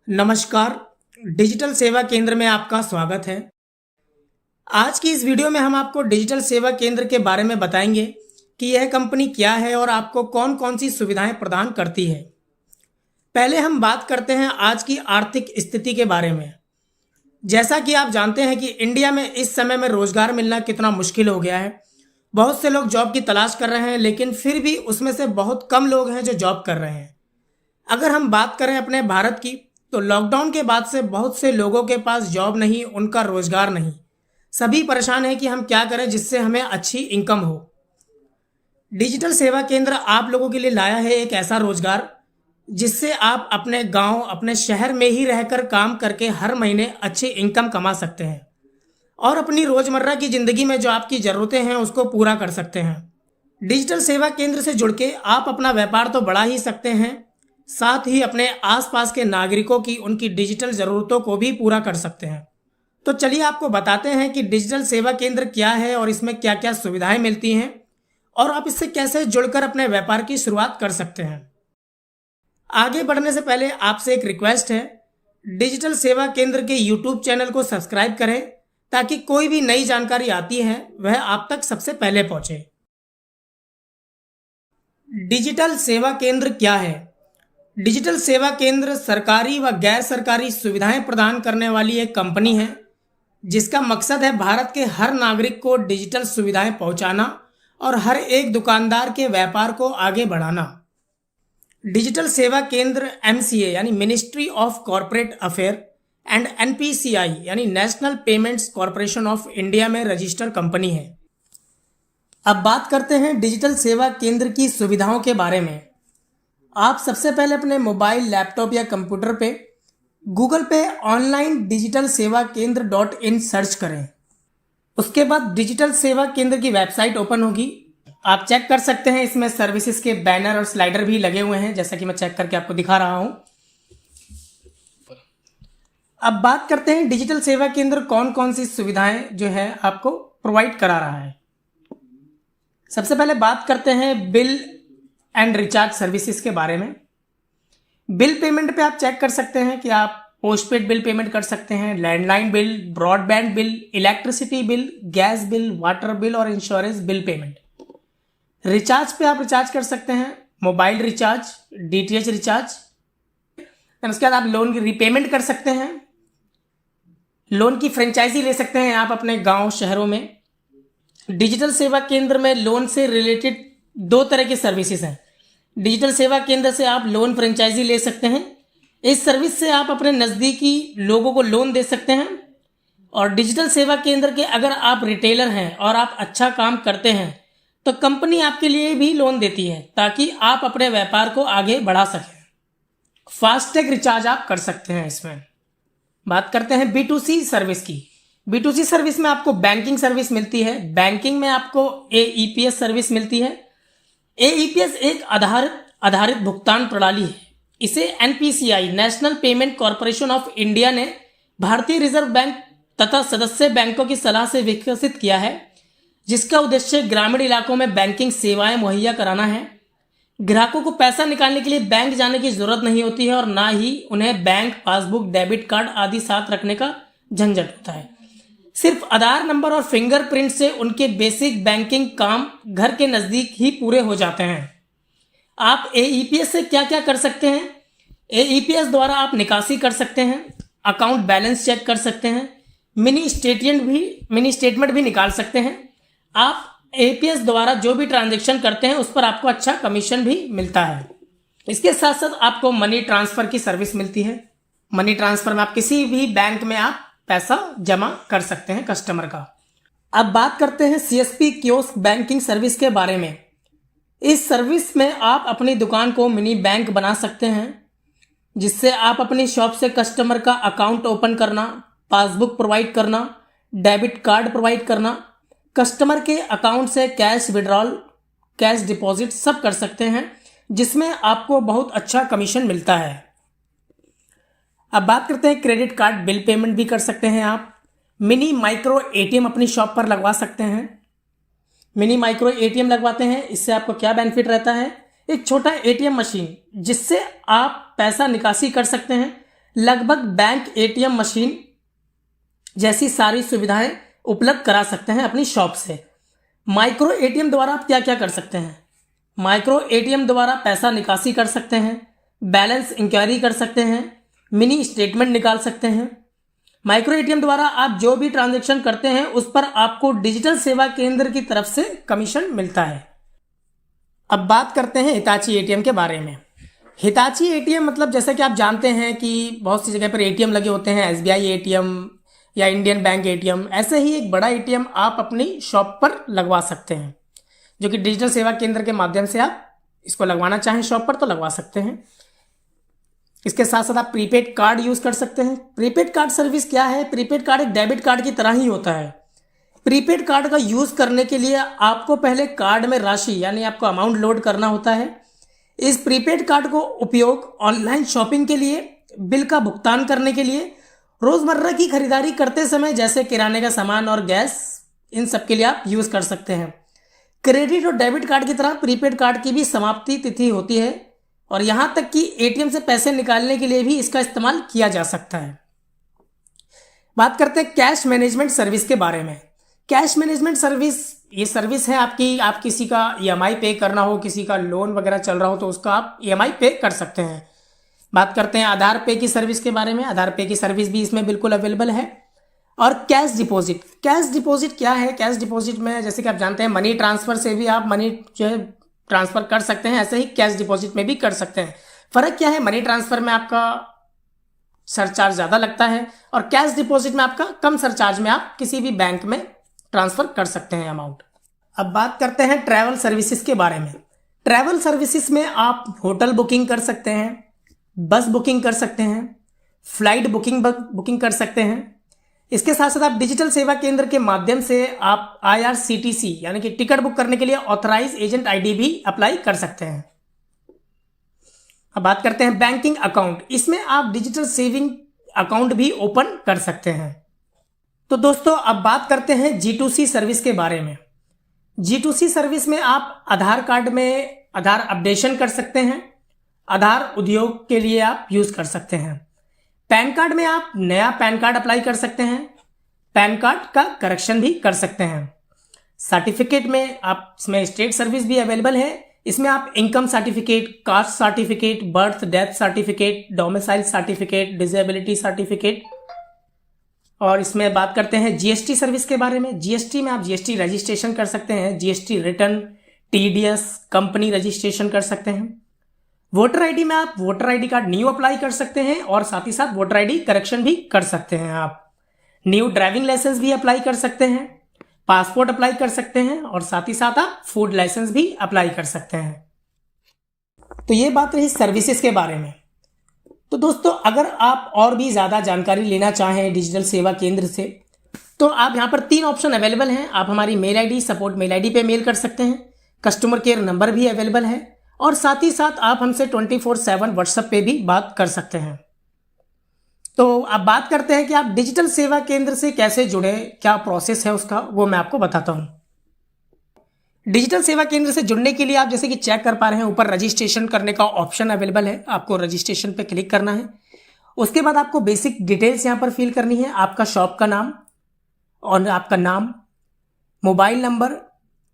नमस्कार। डिजिटल सेवा केंद्र में आपका स्वागत है। आज की इस वीडियो में हम आपको डिजिटल सेवा केंद्र के बारे में बताएंगे कि यह कंपनी क्या है और आपको कौन कौन सी सुविधाएं प्रदान करती है। पहले हम बात करते हैं आज की आर्थिक स्थिति के बारे में। जैसा कि आप जानते हैं कि इंडिया में इस समय में रोजगार मिलना कितना मुश्किल हो गया है। बहुत से लोग जॉब की तलाश कर रहे हैं, लेकिन फिर भी उसमें से बहुत कम लोग हैं जो जॉब कर रहे हैं। अगर हम बात करें अपने भारत की, तो लॉकडाउन के बाद से बहुत से लोगों के पास जॉब नहीं, उनका रोजगार नहीं। सभी परेशान हैं कि हम क्या करें जिससे हमें अच्छी इनकम हो। डिजिटल सेवा केंद्र आप लोगों के लिए लाया है एक ऐसा रोजगार जिससे आप अपने गांव, अपने शहर में ही रहकर काम करके हर महीने अच्छी इनकम कमा सकते हैं और अपनी रोजमर्रा की जिंदगी में जो आपकी जरूरतें हैं उसको पूरा कर सकते हैं। डिजिटल सेवा केंद्र से जुड़ के आप अपना व्यापार तो बढ़ा ही सकते हैं, साथ ही अपने आसपास के नागरिकों की उनकी डिजिटल ज़रूरतों को भी पूरा कर सकते हैं। तो चलिए आपको बताते हैं कि डिजिटल सेवा केंद्र क्या है और इसमें क्या क्या सुविधाएं मिलती हैं और आप इससे कैसे जुड़कर अपने व्यापार की शुरुआत कर सकते हैं। आगे बढ़ने से पहले आपसे एक रिक्वेस्ट है, डिजिटल सेवा केंद्र के यूट्यूब चैनल को सब्सक्राइब करें ताकि कोई भी नई जानकारी आती है वह आप तक सबसे पहले पहुंचे। डिजिटल सेवा केंद्र क्या है? डिजिटल सेवा केंद्र सरकारी व गैर सरकारी सुविधाएं प्रदान करने वाली एक कंपनी है जिसका मकसद है भारत के हर नागरिक को डिजिटल सुविधाएं पहुंचाना और हर एक दुकानदार के व्यापार को आगे बढ़ाना। डिजिटल सेवा केंद्र MCA यानी ministry of corporate affair and NPCI यानी national payments corporation of India में रजिस्टर्ड कंपनी है। अब बात करते हैं डिजिटल सेवा केंद्र की सुविधाओं के बारे में। आप सबसे पहले अपने मोबाइल, लैपटॉप या कंप्यूटर पे गूगल पे ऑनलाइन डिजिटल सेवा केंद्र .in सर्च करें। उसके बाद डिजिटल सेवा केंद्र की वेबसाइट ओपन होगी। आप चेक कर सकते हैं, इसमें सर्विसेज के बैनर और स्लाइडर भी लगे हुए हैं, जैसा कि मैं चेक करके आपको दिखा रहा हूं। अब बात करते हैं डिजिटल सेवा केंद्र कौन कौन सी सुविधाएं जो है आपको प्रोवाइड करा रहा है। सबसे पहले बात करते हैं बिल एंड रिचार्ज सर्विसेज के बारे में। बिल पेमेंट पे आप चेक कर सकते हैं कि आप पोस्टपेड बिल पेमेंट कर सकते हैं, landline bill, broadband bill, electricity bill, gas bill, water bill और इंश्योरेंस बिल पेमेंट। रिचार्ज पे आप रिचार्ज कर सकते हैं, मोबाइल रिचार्ज, DTH रिचार्ज। उसके बाद आप लोन की रीपेमेंट कर सकते हैं, लोन की फ्रेंचाइजी ले सकते हैं आप अपने गांव शहरों में। डिजिटल सेवा केंद्र में लोन से रिलेटेड दो तरह की सर्विसेज हैं। डिजिटल सेवा केंद्र से आप लोन फ्रेंचाइजी ले सकते हैं। इस सर्विस से आप अपने नज़दीकी लोगों को लोन दे सकते हैं। और डिजिटल सेवा केंद्र के अगर आप रिटेलर हैं और आप अच्छा काम करते हैं तो कंपनी आपके लिए भी लोन देती है ताकि आप अपने व्यापार को आगे बढ़ा सकें। फास्टैग रिचार्ज आप कर सकते हैं। इसमें बात करते हैं B2C सर्विस की। B2C सर्विस में आपको बैंकिंग सर्विस मिलती है। बैंकिंग में आपको AEPS सर्विस मिलती है। AEPS एक आधारित भुगतान प्रणाली है। इसे NPCI national payment corporation of India ने भारतीय रिजर्व बैंक तथा सदस्य बैंकों की सलाह से विकसित किया है, जिसका उद्देश्य ग्रामीण इलाकों में बैंकिंग सेवाएं मुहैया कराना है। ग्राहकों को पैसा निकालने के लिए बैंक जाने की जरूरत नहीं होती है और ना ही उन्हें बैंक पासबुक, डेबिट कार्ड आदि साथ रखने का झंझट होता है। सिर्फ आधार नंबर और फिंगरप्रिंट से उनके बेसिक बैंकिंग काम घर के नज़दीक ही पूरे हो जाते हैं। आप AEPS से क्या क्या कर सकते हैं? AEPS द्वारा आप निकासी कर सकते हैं, अकाउंट बैलेंस चेक कर सकते हैं, मिनी स्टेटमेंट भी निकाल सकते हैं। आप AEPS द्वारा जो भी ट्रांजैक्शन करते हैं उस पर आपको अच्छा कमीशन भी मिलता है। इसके साथ साथ आपको मनी ट्रांसफ़र की सर्विस मिलती है। मनी ट्रांसफ़र में आप किसी भी बैंक में आप पैसा जमा कर सकते हैं कस्टमर का। अब बात करते हैं CSP कियोस्क बैंकिंग सर्विस के बारे में। इस सर्विस में आप अपनी दुकान को मिनी बैंक बना सकते हैं, जिससे आप अपनी शॉप से कस्टमर का अकाउंट ओपन करना, पासबुक प्रोवाइड करना, डेबिट कार्ड प्रोवाइड करना, कस्टमर के अकाउंट से कैश विड्रॉल, कैश डिपॉजिट सब कर सकते हैं, जिसमें आपको बहुत अच्छा कमीशन मिलता है। अब बात करते हैं क्रेडिट कार्ड बिल पेमेंट भी कर सकते हैं आप। मिनी माइक्रो ATM अपनी शॉप पर लगवा सकते हैं। मिनी माइक्रो ATM लगवाते हैं, इससे आपको क्या बेनिफिट रहता है? एक छोटा ATM मशीन जिससे आप पैसा निकासी कर सकते हैं, लगभग बैंक एटीएम मशीन जैसी सारी सुविधाएं उपलब्ध करा सकते हैं अपनी शॉप से। माइक्रो एटीएम द्वारा आप क्या क्या कर सकते हैं? माइक्रो एटीएम द्वारा पैसा निकासी कर सकते हैं, बैलेंस इंक्वायरी कर सकते हैं, मिनी स्टेटमेंट निकाल सकते हैं। माइक्रो एटीएम द्वारा आप जो भी ट्रांजैक्शन करते हैं उस पर आपको डिजिटल सेवा केंद्र की तरफ से कमीशन मिलता है। अब बात करते हैं हिताची एटीएम के बारे में। हिताची एटीएम मतलब जैसा कि आप जानते हैं कि बहुत सी जगह पर एटीएम लगे होते हैं, एसबीआई एटीएम या इंडियन बैंक एटीएम, ऐसे ही एक बड़ा एटीएम आप अपनी शॉप पर लगवा सकते हैं, जो कि डिजिटल सेवा केंद्र के माध्यम से आप इसको लगवाना चाहें शॉप पर तो लगवा सकते हैं। इसके साथ साथ आप प्रीपेड कार्ड यूज कर सकते हैं। प्रीपेड कार्ड सर्विस क्या है? प्रीपेड कार्ड एक डेबिट कार्ड की तरह ही होता है। प्रीपेड कार्ड का यूज करने के लिए आपको पहले कार्ड में राशि यानी आपको अमाउंट लोड करना होता है। इस प्रीपेड कार्ड को उपयोग ऑनलाइन शॉपिंग के लिए, बिल का भुगतान करने के लिए, रोजमर्रा की खरीदारी करते समय जैसे किराने का सामान और गैस, इन सब के लिए आप यूज कर सकते हैं। क्रेडिट और डेबिट कार्ड की तरह प्रीपेड कार्ड की भी समाप्ति तिथि होती है और यहां तक कि एटीएम से पैसे निकालने के लिए भी इसका इस्तेमाल किया जा सकता है। बात करते हैं कैश मैनेजमेंट सर्विस के बारे में। कैश मैनेजमेंट सर्विस ये सर्विस है आपकी, आप किसी का ईएमआई पे करना हो, किसी का लोन वगैरह चल रहा हो तो उसका आप ईएमआई पे कर सकते हैं। बात करते हैं आधार पे की सर्विस के बारे में। आधार पे की सर्विस भी इसमें बिल्कुल अवेलेबल है। और कैश डिपॉजिट। कैश डिपॉजिट क्या है? कैश डिपॉजिट में जैसे कि आप जानते हैं मनी ट्रांसफर से भी आप मनी जो है ट्रांसफर कर सकते हैं, ऐसे ही कैश डिपॉजिट में भी कर सकते हैं। फर्क क्या है? मनी ट्रांसफर में आपका सरचार्ज ज़्यादा लगता है और कैश डिपॉजिट में आपका कम सरचार्ज में आप किसी भी बैंक में ट्रांसफर कर सकते हैं अमाउंट। अब बात करते हैं ट्रैवल सर्विसेज के बारे में। ट्रैवल सर्विसेज में आप होटल बुकिंग कर सकते हैं, बस बुकिंग कर सकते हैं, फ्लाइट बुकिंग कर सकते हैं। इसके साथ साथ आप डिजिटल सेवा केंद्र के माध्यम से आप IRCTC यानी कि टिकट बुक करने के लिए ऑथराइज एजेंट आईडी भी अप्लाई कर सकते हैं। अब बात करते हैं बैंकिंग अकाउंट। इसमें आप डिजिटल सेविंग अकाउंट भी ओपन कर सकते हैं। तो दोस्तों अब बात करते हैं G2C सर्विस के बारे में। G2C सर्विस में आप आधार कार्ड में आधार अपडेशन कर सकते हैं, आधार उद्योग के लिए आप यूज कर सकते हैं। पैन कार्ड में आप नया पैन कार्ड अप्लाई कर सकते हैं, पैन कार्ड का करेक्शन भी कर सकते हैं। सर्टिफिकेट में आप इसमें स्टेट सर्विस भी अवेलेबल है। इसमें आप income certificate, caste certificate, birth death certificate, domicile certificate, disability certificate, और इसमें बात करते हैं जीएसटी सर्विस के बारे में। जीएसटी में आप जीएसटी रजिस्ट्रेशन कर सकते हैं, GST return, TDS, company registration कर सकते हैं। वोटर आईडी में आप voter ID card new apply कर सकते हैं और साथ ही साथ वोटर आईडी करेक्शन भी कर सकते हैं। आप न्यू ड्राइविंग लाइसेंस भी अप्लाई कर सकते हैं, पासपोर्ट अप्लाई कर सकते हैं और साथ ही साथ आप फूड लाइसेंस भी अप्लाई कर सकते हैं। तो ये बात रही सर्विसेज के बारे में। तो दोस्तों अगर आप और भी ज़्यादा जानकारी लेना चाहें डिजिटल सेवा केंद्र से तो आप यहाँ पर 3 ऑप्शन अवेलेबल हैं। आप हमारी mail ID support mail ID पे मेल कर सकते हैं, कस्टमर केयर नंबर भी अवेलेबल है और साथ ही साथ आप हमसे 24/7 व्हाट्सएप पे भी बात कर सकते हैं। तो अब बात करते हैं कि आप डिजिटल सेवा केंद्र से कैसे जुड़े, क्या प्रोसेस है उसका, वो मैं आपको बताता हूँ। डिजिटल सेवा केंद्र से जुड़ने के लिए आप जैसे कि चेक कर पा रहे हैं ऊपर रजिस्ट्रेशन करने का ऑप्शन अवेलेबल है। आपको रजिस्ट्रेशन पे क्लिक करना है। उसके बाद आपको बेसिक डिटेल्स यहाँ पर फिल करनी है, आपका शॉप का नाम और आपका नाम, मोबाइल नंबर,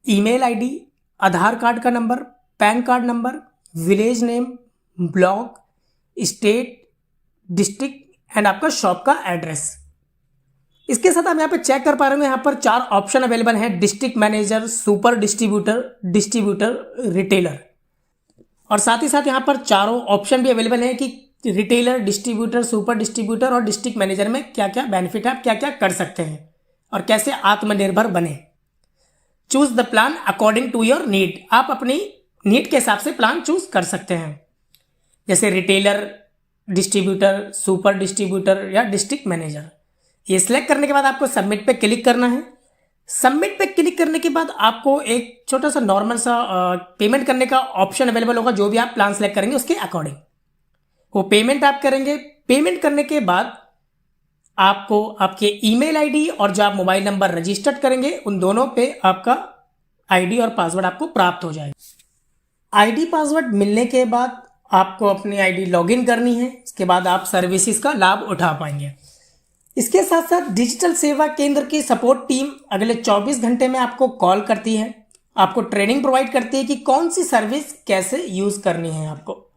ईमेल आईडी, आधार कार्ड का number, pan card number, village name, block, state, district and आपका शॉप का एड्रेस। इसके साथ आप यहाँ पे चेक कर पा रहे हैं, यहाँ पर 4 ऑप्शन अवेलेबल हैं, district manager, super distributor, distributor, retailer, और साथ ही साथ यहाँ पर चारों ऑप्शन भी अवेलेबल हैं कि रिटेलर, डिस्ट्रीब्यूटर, सुपर डिस्ट्रीब्यूटर और डिस्ट्रिक्ट मैनेजर में क्या क्या बेनिफिट है, आप क्या क्या कर सकते हैं और कैसे आत्मनिर्भर बने। Choose the plan according to your need. आप अपनी नीड के हिसाब से प्लान चूज कर सकते हैं, जैसे रिटेलर, डिस्ट्रीब्यूटर, सुपर डिस्ट्रीब्यूटर या डिस्ट्रिक्ट मैनेजर। ये सिलेक्ट करने के बाद आपको सबमिट पे क्लिक करना है। सबमिट पे क्लिक करने के बाद आपको एक छोटा सा नॉर्मल सा पेमेंट करने का ऑप्शन अवेलेबल होगा, जो भी आप प्लान सेलेक्ट करेंगे उसके अकॉर्डिंग वो पेमेंट आप करेंगे। पेमेंट करने के बाद आपको आपके ईमेल आईडी और जो आप मोबाइल नंबर रजिस्टर्ड करेंगे उन दोनों पे आपका आईडी और पासवर्ड आपको प्राप्त हो जाएगा। आईडी पासवर्ड मिलने के बाद आपको अपनी आईडी लॉगिन करनी है, इसके बाद आप सर्विसेज का लाभ उठा पाएंगे। इसके साथ साथ डिजिटल सेवा केंद्र की सपोर्ट टीम अगले 24 घंटे में आपको कॉल करती है, आपको ट्रेनिंग प्रोवाइड करती है कि कौन सी सर्विस कैसे यूज़ करनी है आपको।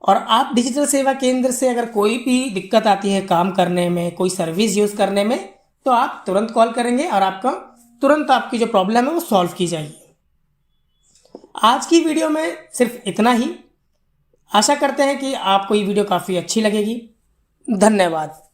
और आप डिजिटल सेवा केंद्र से अगर कोई भी दिक्कत आती है काम करने में, कोई सर्विस यूज़ करने में, तो आप तुरंत कॉल करेंगे और आपका तुरंत आपकी जो प्रॉब्लम है वो सॉल्व की जाएगी। आज की वीडियो में सिर्फ इतना ही। आशा करते हैं कि आपको ये वीडियो काफ़ी अच्छी लगेगी। धन्यवाद।